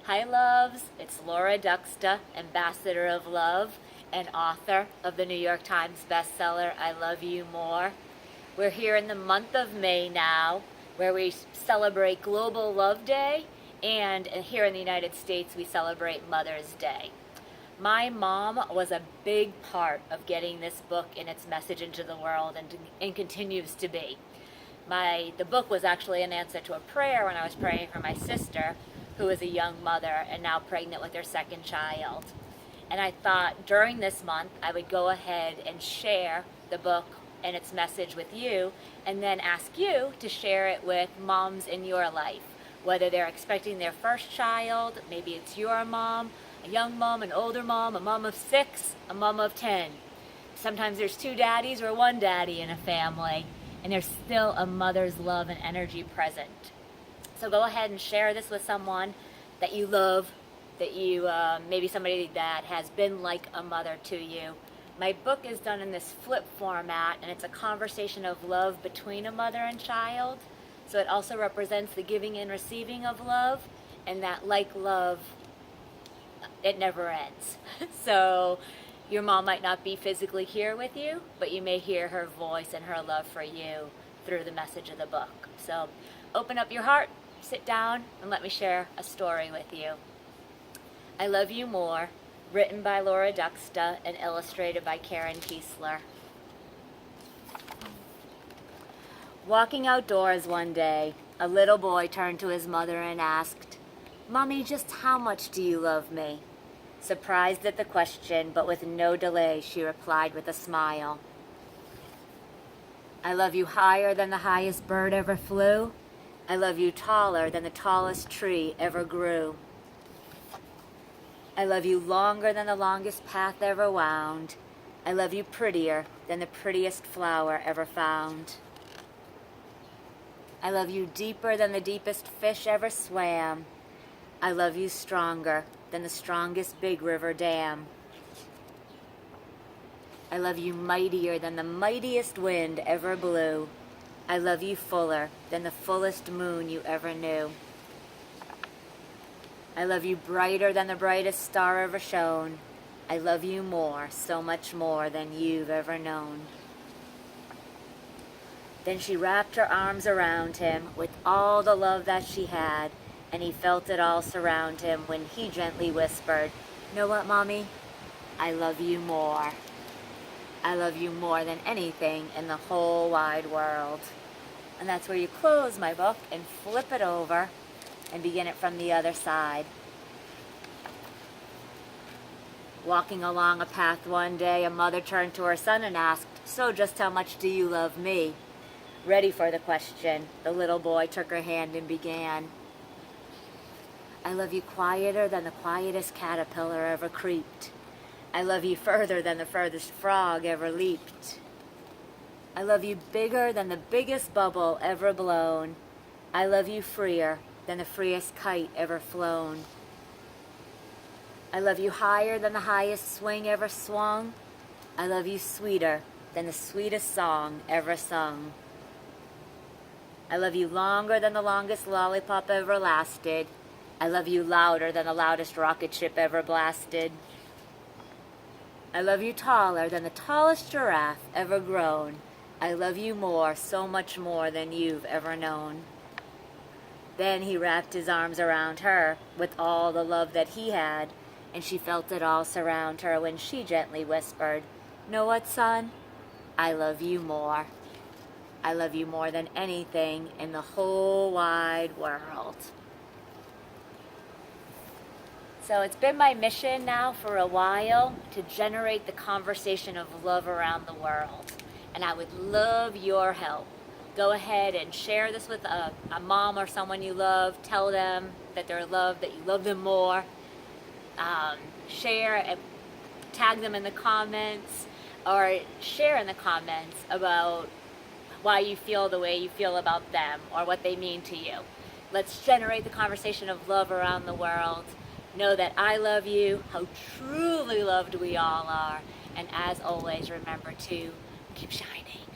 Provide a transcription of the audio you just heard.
Hi loves, it's Laura Duxta, Ambassador of Love and author of the New York Times bestseller, I Love You More. We're here in the month of May now, where we celebrate Global Love Day, and here in the United States we celebrate Mother's Day. My mom was a big part of getting this book and its message into the world, and continues to be. The book was actually an answer to a prayer when I was praying for my sister, who is a young mother and now pregnant with her second child. And I thought during this month I would go ahead and share the book and its message with you, and then ask you to share it with moms in your life, whether they're expecting their first child, maybe it's your mom, a young mom, an older mom, a mom of 6, a mom of 10. Sometimes there's 2 daddies or 1 daddy in a family, and there's still a mother's love and energy present. So go ahead and share this with someone that you love, that you, maybe somebody that has been like a mother to you. My book is done in this flip format, and it's a conversation of love between a mother and child. So it also represents the giving and receiving of love, and that like love, it never ends. So your mom might not be physically here with you, but you may hear her voice and her love for you through the message of the book. So open up your heart, sit down, and let me share a story with you. I Love You More, written by Laura Duxta and illustrated by Karen Kiesler. Walking outdoors one day, a little boy turned to his mother and asked, "Mommy, just how much do you love me?" Surprised at the question, but with no delay, she replied with a smile. "I love you higher than the highest bird ever flew. I love you taller than the tallest tree ever grew. I love you longer than the longest path ever wound. I love you prettier than the prettiest flower ever found. I love you deeper than the deepest fish ever swam. I love you stronger than the strongest big river dam. I love you mightier than the mightiest wind ever blew. I love you fuller than the fullest moon you ever knew. I love you brighter than the brightest star ever shone. I love you more, so much more than you've ever known." Then she wrapped her arms around him with all the love that she had, and he felt it all surround him when he gently whispered, "Know what, Mommy? I love you more. I love you more than anything in the whole wide world." And that's where you close my book and flip it over and begin it from the other side. Walking along a path one day, a mother turned to her son and asked, "So just how much do you love me?" Ready for the question, the little boy took her hand and began, "I love you quieter than the quietest caterpillar ever creeped. I love you further than the furthest frog ever leaped. I love you bigger than the biggest bubble ever blown. I love you freer than the freest kite ever flown. I love you higher than the highest swing ever swung. I love you sweeter than the sweetest song ever sung. I love you longer than the longest lollipop ever lasted. I love you louder than the loudest rocket ship ever blasted. I love you taller than the tallest giraffe ever grown. I love you more, so much more than you've ever known." Then he wrapped his arms around her with all the love that he had, and she felt it all surround her when she gently whispered, "Know what, son? I love you more. I love you more than anything in the whole wide world." So it's been my mission now for a while to generate the conversation of love around the world. And I would love your help. Go ahead and share this with a mom or someone you love. Tell them that they're loved, that you love them more. Share and tag them in the comments, or share in the comments about why you feel the way you feel about them or what they mean to you. Let's generate the conversation of love around the world. Know that I love you, how truly loved we all are. And as always, remember to keep shining.